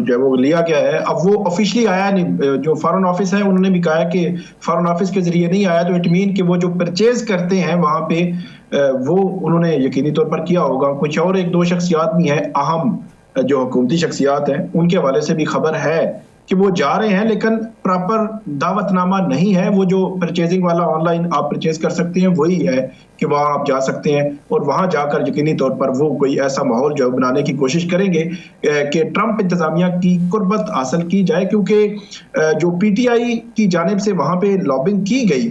जो वो लिया गया है। अब वो ऑफिशियली आया नहीं, जो फॉरेन ऑफिस है उन्होंने भी कहा कि फॉरेन ऑफिस के जरिए नहीं आया, तो इट मीन कि वो जो परचेज करते हैं वहां पे वो उन्होंने यकीनी तौर पर किया होगा। कुछ और एक दो शख्सियात भी हैं, अहम जो हुकूमती शख्सियात हैं, उनके हवाले से भी खबर है कि वो जा रहे हैं, लेकिन प्रॉपर दावतनामा नहीं है। वो जो परचेजिंग वाला ऑनलाइन आप परचेज कर सकते हैं वही है कि वहां आप जा सकते हैं और वहां जाकर यकीनी तौर पर वो कोई ऐसा माहौल जो बनाने की कोशिश करेंगे कि ट्रंप इंतजामिया की कुर्बत हासिल की जाए। क्योंकि जो PTI की जानिब से वहां पे लॉबिंग की गई,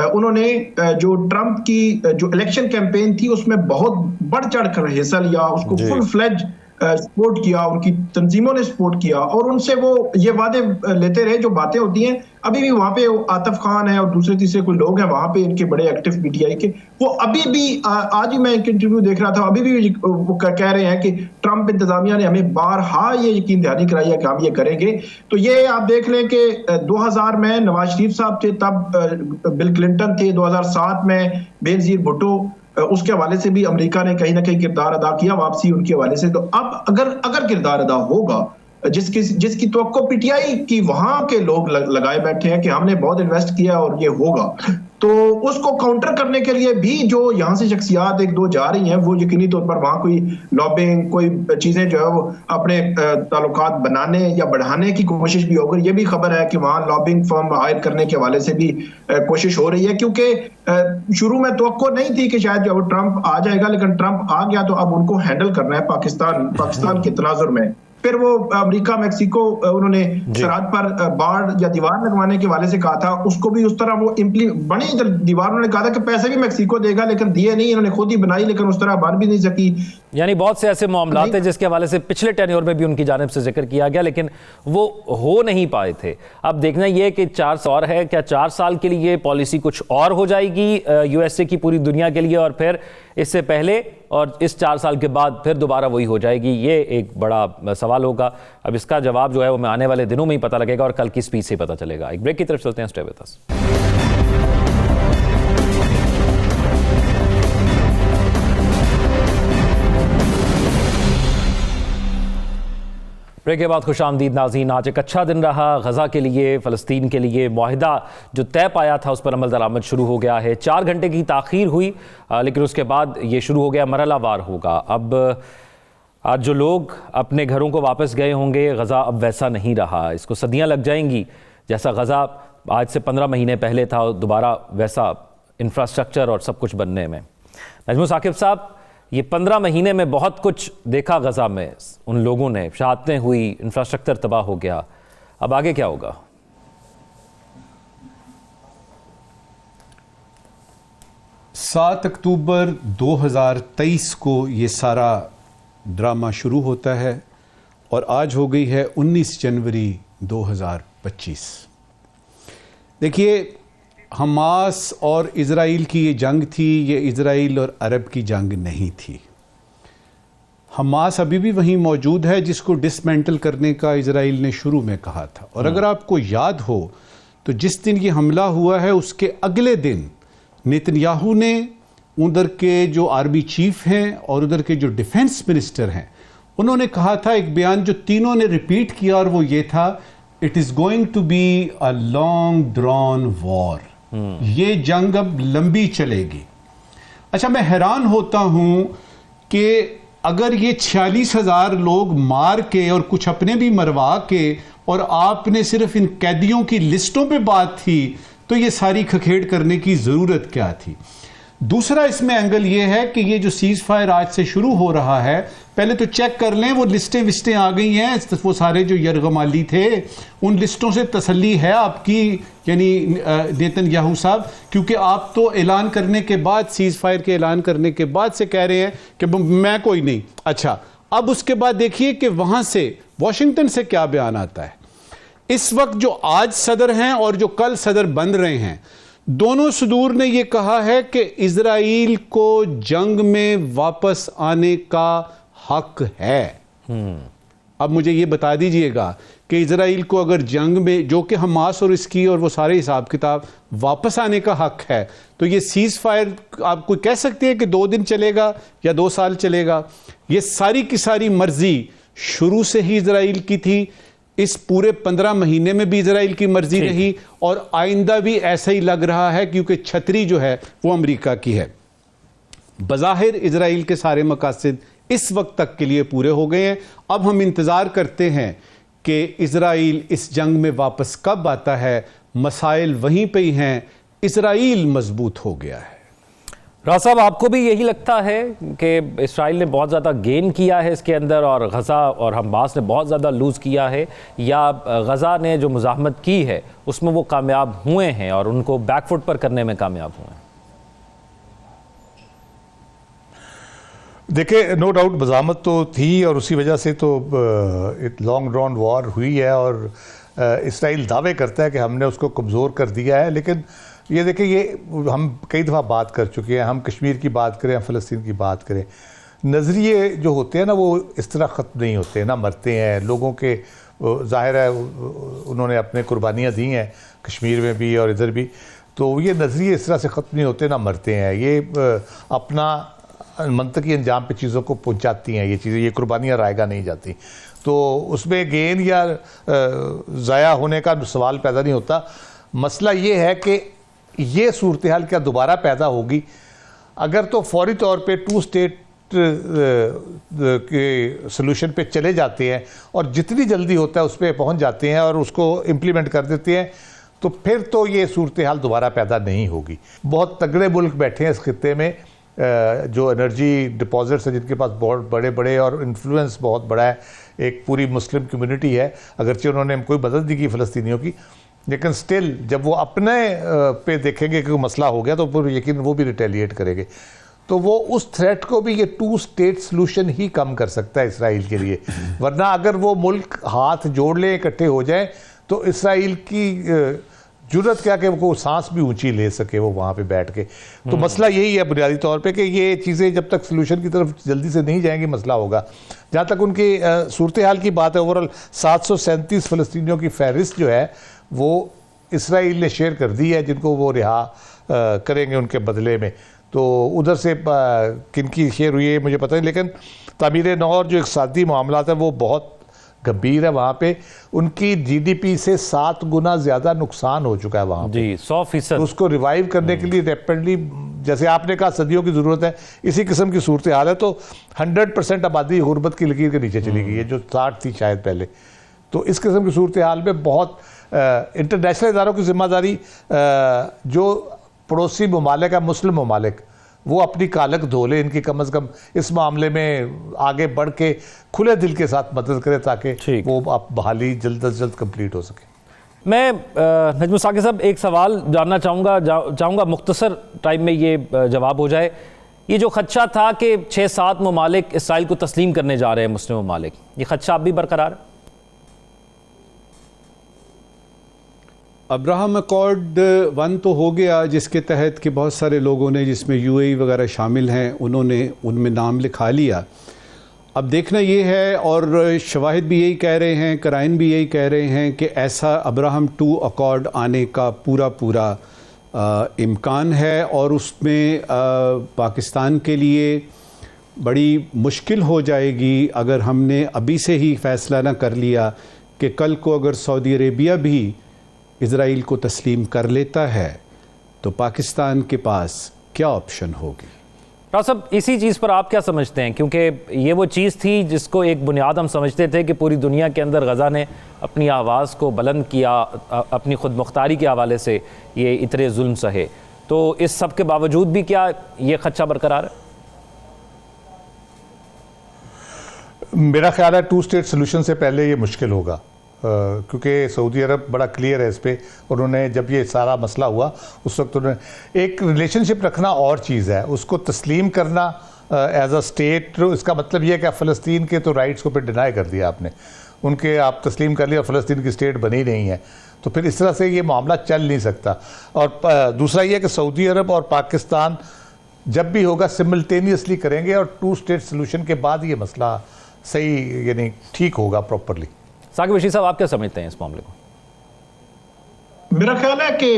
उन्होंने जो ट्रंप की जो इलेक्शन कैंपेन थी उसमें बहुत बढ़ चढ़ कर हिस्सा लिया, उसको फुल फ्लेज सपोर्ट किया, उनकी तंजीमों ने सपोर्ट किया और उनसे वो ये वादे लेते रहे जो बातें होती हैं। अभी भी वहां पे आतिफ खान है और दूसरे तीसरे कोई लोग हैं वहां पे इनके बड़े एक्टिव PTI के, वो अभी भी आज ही मैं एक इंटरव्यू देख रहा था, अभी भी वो कह रहे हैं कि ट्रंप इंतजामिया ने हमें बारहा ये यकीन दहानी कराई है कि हम ये करेंगे। तो ये आप देख लें कि 2000 में नवाज शरीफ साहब थे, तब बिल क्लिंटन थे, 2007 में बेनजीर भुट्टो, उसके हवाले से भी अमेरिका ने कहीं ना कहीं किरदार अदा किया वापसी उनके हवाले से। तो अब अगर किरदार अदा होगा जिसकी तवक्को PTI की वहां के लोग लगाए बैठे हैं कि हमने बहुत इन्वेस्ट किया और ये होगा, तो उसको काउंटर करने के लिए भी जो यहाँ से शख्सियात एक दो जा रही हैं, वो यकीनी तौर पर वहां कोई लॉबिंग, कोई चीजें जो है वो अपने ताल्लुकात बनाने या बढ़ाने की कोशिश भी होगी। ये भी खबर है कि वहां लॉबिंग फर्म हायर करने के हवाले से भी कोशिश हो रही है, क्योंकि शुरू में तवक्को नहीं थी कि शायद जो ट्रंप आ जाएगा, लेकिन ट्रंप आ गया तो अब उनको हैंडल करना है पाकिस्तान के तनाजुर में। फिर वो अमेरिका मैक्सिको उन्होंने सरहद पर बाढ़ या दीवार लगवाने के वाले से कहा था, उसको भी उस तरह वो बनी दीवार, उन्होंने कहा था कि पैसे भी मैक्सिको देगा, लेकिन दिए नहीं, इन्होंने खुद ही बनाई, लेकिन उस तरह बन भी नहीं सकी। यानी बहुत से ऐसे मामलात हैं जिसके हवाले से पिछले टेन्योर में भी उनकी जानिब से जिक्र किया गया, लेकिन वो हो नहीं पाए थे। अब देखना यह कि 4 साल और है, क्या 4 साल के लिए पॉलिसी कुछ और हो जाएगी USA की पूरी दुनिया के लिए, और फिर इससे पहले और इस 4 साल के बाद फिर दोबारा वही हो जाएगी? ये एक बड़ा सवाल होगा। अब इसका जवाब जो है वो मैं आने वाले दिनों में ही पता लगेगा और कल की स्पीच से पता चलेगा। एक ब्रेक की तरफ चलते हैं, स्टे विद अस। ब्रेक के बाद खुशामदीद नाज़रीन। आज एक अच्छा दिन रहा गज़ा के लिए, फ़लस्तीन के लिए। मुआहिदा जो तय पाया था उस पर अमल दरामद शुरू हो गया है। 4 घंटे की ताख़ीर हुई, लेकिन उसके बाद ये शुरू हो गया, मरहलावार होगा। अब आज जो लोग अपने घरों को वापस गए होंगे, गज़ा अब वैसा नहीं रहा। इसको सदियाँ लग जाएंगी। जैसा गज़ा आज से 15 महीने पहले था, दोबारा वैसा इंफ्रास्ट्रक्चर और सब कुछ बनने में। नजमुल साकिब साहब, ये 15 महीने में बहुत कुछ देखा गज़ा में, उन लोगों ने, शहादतें हुई, इंफ्रास्ट्रक्चर तबाह हो गया। अब आगे क्या होगा? 7 अक्टूबर 2023 को ये सारा ड्रामा शुरू होता है और आज हो गई है 19 जनवरी 2025। देखिए, हमास और इज़राइल की ये जंग थी, ये इज़राइल और अरब की जंग नहीं थी। हमास अभी भी वहीं मौजूद है जिसको डिसमेंटल करने का इज़राइल ने शुरू में कहा था। और अगर आपको याद हो तो जिस दिन ये हमला हुआ है उसके अगले दिन नेतन्याहू ने उधर के जो आर्मी चीफ हैं और उधर के जो डिफेंस मिनिस्टर हैं, उन्होंने कहा था, एक बयान जो तीनों ने रिपीट किया, और वो ये था, it is going to be a long drawn war. ये जंग अब लंबी चलेगी। अच्छा, मैं हैरान होता हूं कि अगर ये 46,000 लोग मार के और कुछ अपने भी मरवा के और आपने सिर्फ इन कैदियों की लिस्टों पे बात थी, तो ये सारी खखेड़ करने की जरूरत क्या थी? दूसरा इसमें एंगल ये है कि ये जो सीज फायर आज से शुरू हो रहा है, पहले तो चेक कर लें वो लिस्टें विस्टें आ गई हैं, वो सारे जो यरगमाली थे उन लिस्टों से तसल्ली है आपकी, यानी नेतन्याहू साहब? क्योंकि आप तो ऐलान करने के बाद, सीज फायर के ऐलान करने के बाद से कह रहे हैं कि मैं कोई नहीं। अच्छा, अब उसके बाद देखिए कि वहां से वॉशिंगटन से क्या बयान आता है। इस वक्त जो आज सदर हैं और जो कल सदर बन रहे हैं, दोनों सदूर ने यह कहा है कि इजराइल को जंग में वापस आने का हक है। अब मुझे यह बता दीजिएगा कि इजराइल को अगर जंग में, जो कि हमास और इसकी और वो सारे हिसाब किताब, वापस आने का हक है, तो ये सीज फायर आप कोई कह सकते हैं कि 2 दिन चलेगा या 2 साल चलेगा? ये सारी की सारी मर्जी शुरू से ही इजराइल की थी। इस पूरे 15 महीने में भी इजराइल की मर्जी रही और आइंदा भी ऐसा ही लग रहा है, क्योंकि छतरी जो है वो अमेरिका की है। बज़ाहिर इजराइल के सारे मकासद इस वक्त तक के लिए पूरे हो गए हैं। अब हम इंतजार करते हैं कि इजराइल इस जंग में वापस कब आता है। मसाइल वहीं पे ही हैं, इजराइल मजबूत हो गया है। राज साहब, आपको भी यही लगता है कि इस्राइल ने बहुत ज़्यादा गेन किया है इसके अंदर और गज़ा और हमास ने बहुत ज़्यादा लूज़ किया है, या गज़ा ने जो मुज़ाहमत की है उसमें वो कामयाब हुए हैं और उनको बैकफुट पर करने में कामयाब हुए हैं? देखिए, नो डाउट मुज़ाहमत तो थी और उसी वजह से तो लॉन्ग ड्रॉन वॉर हुई है और इस्राइल दावे करता है कि हमने उसको कमज़ोर कर दिया है। लेकिन ये देखिए, ये हम कई दफ़ा बात कर चुके हैं, हम कश्मीर की बात करें, हम फ़लस्तीन की बात करें, नज़रिए जो होते हैं ना वो इस तरह ख़त्म नहीं होते ना, मरते हैं लोगों के। ज़ाहिर है उन्होंने अपने कुर्बानियाँ दी हैं कश्मीर में भी और इधर भी, तो ये नज़रिए इस तरह से ख़त्म नहीं होते ना, मरते हैं। ये अपना मंतकी अंजाम पे चीज़ों को पहुँचाती हैं, ये चीज़ें, ये कुर्बानियाँ रायगा नहीं जाती। तो उसमें गेन या ज़ाया होने का सवाल पैदा नहीं होता। मसला ये है कि ये सूरत हाल क्या दोबारा पैदा होगी? अगर तो फौरी तौर पे 2 स्टेट के सलूशन पे चले जाते हैं और जितनी जल्दी होता है उस पर पहुँच जाते हैं और उसको इम्प्लीमेंट कर देते हैं, तो फिर तो ये सूरत हाल दोबारा पैदा नहीं होगी। बहुत तगड़े मुल्क बैठे हैं इस खित्ते में, जो एनर्जी डिपॉजिट्स हैं जिनके पास बहुत बड़े बड़े और इन्फ्लुएंस बहुत बड़ा है। एक पूरी मुस्लिम कम्युनिटी है, अगरचे उन्होंने कोई मदद नहीं की फ़लस्तीनियों की, लेकिन स्टिल जब वो अपने पे देखेंगे कि मसला हो गया तो फिर यकीन वो भी रिटेलिएट करेंगे। तो वो उस थ्रेट को भी ये 2 स्टेट सलूशन ही कम कर सकता है इसराइल के लिए। वरना अगर वो मुल्क हाथ जोड़ लें, इकट्ठे हो जाएं, तो इसराइल की जुर्रत क्या कि वो सांस भी ऊंची ले सके वो वहाँ पे बैठ के। तो मसला यही है बुनियादी तौर पे कि ये चीज़ें जब तक सलूशन की तरफ जल्दी से नहीं जाएंगी मसला होगा। जहाँ तक उनकी सूरत हाल की बात है, ओवरऑल 737 फ़लस्तीनियों की फहरिस्त जो है वो इसराइल ने शेयर कर दी है, जिनको वो रिहा करेंगे उनके बदले में। तो उधर से किन की शेयर हुई है मुझे पता नहीं, लेकिन तामीर नौ और जो इक़्तिसादी मामला है वो बहुत गंभीर है। वहाँ पे उनकी जीडीपी से 7 गुना ज़्यादा नुकसान हो चुका है वहाँ पे। जी, 100%। तो उसको रिवाइव करने के लिए रैपिडली, जैसे आपने कहा सदियों की ज़रूरत है, इसी किस्म की सूरत हाल है। तो 100% आबादी गुर्बत की लकीर के नीचे चली गई है, जो 60 थी शायद पहले। तो इस किस्म की सूरत हाल में बहुत इंटरनेशनल इदारों की जिम्मेदारी, जो पड़ोसी ममालिक है, मुस्लिम ममालिक, वो अपनी कालक धो ले, इनकी कम अज़ कम इस मामले में आगे बढ़ के खुले दिल के साथ मदद करे, ताकि वो आप बहाली जल्द अज जल्द कंप्लीट हो सके। मैं नजमुल साकिब साहब एक सवाल जानना चाहूँगा मुख्तसर टाइम में ये जवाब हो जाए। ये जो खदशा था कि 6-7 ममालिक इसराइल को तस्लीम करने जा रहे हैं मुस्लिम ममालिक, ये खदशा अब भी बरकरार है? अब्राहम अकॉर्ड 1 तो हो गया, जिसके तहत कि बहुत सारे लोगों ने, जिसमें यूएई वगैरह शामिल हैं, उन्होंने उनमें नाम लिखा लिया। अब देखना ये है, और शवाहिद भी यही कह रहे हैं, कराइन भी यही कह रहे हैं कि ऐसा अब्राहम 2 अकॉर्ड आने का पूरा इम्कान है, और उसमें पाकिस्तान के लिए बड़ी मुश्किल हो जाएगी अगर हमने अभी से ही फ़ैसला ना कर लिया कि कल को अगर सऊदी अरेबिया भी इज़राइल को तस्लीम कर लेता है तो पाकिस्तान के पास क्या ऑप्शन होगी। राव साहब, इसी चीज़ पर आप क्या समझते हैं? क्योंकि ये वो चीज़ थी जिसको एक बुनियाद हम समझते थे कि पूरी दुनिया के अंदर गज़ा ने अपनी आवाज़ को बुलंद किया, अपनी खुद मुख्तारी के हवाले से ये इतने जुल्म सहे, तो इस सब के बावजूद भी क्या ये खदशा बरकरार है? मेरा ख्याल है 2 स्टेट सोल्यूशन से पहले ये मुश्किल होगा, क्योंकि सऊदी अरब बड़ा क्लियर है इस पर। उन्होंने जब ये सारा मसला हुआ उस वक्त उन्होंने एक रिलेशनशिप रखना और चीज़ है, उसको तस्लीम करना एज अ स्टेट, इसका मतलब ये है कि फ़लस्तीन के तो राइट्स को फिर डिनाई कर दिया आपने, उनके आप तस्लीम कर लिया और फ़लस्तीन की स्टेट बनी नहीं है, तो फिर इस तरह से ये मामला चल नहीं सकता। और दूसरा ये है कि सऊदी अरब और पाकिस्तान जब भी होगा सिमल्टेनियसली करेंगे, और 2 स्टेट सोल्यूशन के बाद ये मसला सही यानी ठीक होगा प्रॉपरली। साकिब बशीर साहब, आप क्या समझते हैं इस मामले को? मेरा ख्याल है कि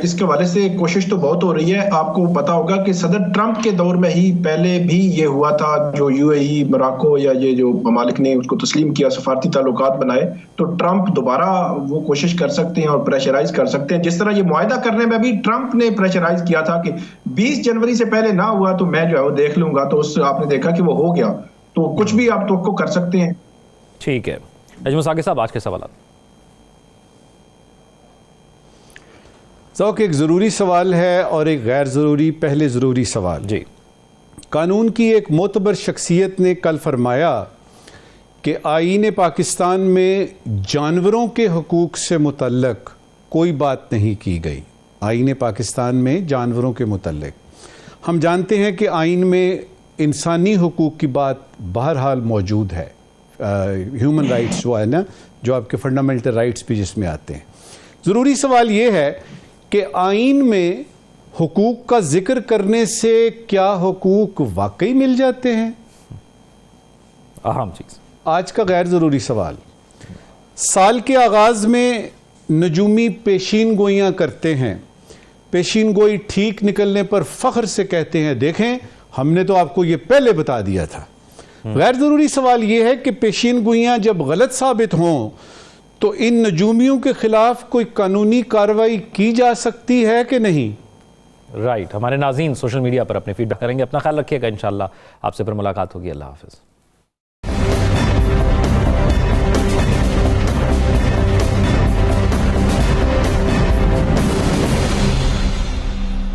इसके हवाले से कोशिश तो बहुत हो रही है। आपको पता होगा कि सदर ट्रंप के दौर में ही पहले भी ये हुआ था, जो यूएई, मोरक्को या ये जो ममालिक ने उसको तस्लीम किया, सफारती ताल्लुकात बनाए, तो ट्रंप दोबारा वो कोशिश कर सकते हैं और प्रेशराइज कर सकते हैं। जिस तरह ये मुआहदा करने में भी ट्रंप ने प्रेशराइज किया था कि 20 जनवरी से पहले ना हुआ तो मैं जो है वो देख लूंगा, तो उस आपने देखा कि वो हो गया, तो कुछ भी आप तो कर सकते हैं। ठीक है नजमुल साकिब साहब, आज के सवाल। तो एक ज़रूरी सवाल है और एक गैर ज़रूरी। पहले ज़रूरी सवाल जी। कानून की एक मोतबर शख्सियत ने कल फरमाया कि आईन पाकिस्तान में जानवरों के हकूक़ से मुतल्लक कोई बात नहीं की गई। आईन पाकिस्तान में जानवरों के मुतल्लक, हम जानते हैं कि आईन में इंसानी हकूक़ की बात बहरहाल मौजूद है, ह्यूमन राइट्स जो है ना, जो आपके फंडामेंटल राइट्स भी जिसमें आते हैं। ज़रूरी सवाल ये है कि आईन में हुकूक का जिक्र करने से क्या हुकूक वाकई मिल जाते हैं? अहम चीज़। आज का गैर ज़रूरी सवाल, साल के आगाज़ में नजूमी पेशीन गोइयाँ करते हैं, पेशीन गोई ठीक निकलने पर फ़ख्र से कहते हैं देखें हमने तो आपको ये पहले बता दिया था। गैर ज़रूरी सवाल ये है कि पेशीन गोइयाँ जब गलत साबित हों तो इन नजूमियों के खिलाफ कोई कानूनी कार्रवाई की जा सकती है कि नहीं? राइट। हमारे नाज़रीन सोशल मीडिया पर अपने फीडबैक करेंगे। अपना ख्याल रखिएगा। इंशाअल्लाह आपसे फिर मुलाकात होगी। अल्लाह हाफ़िज़।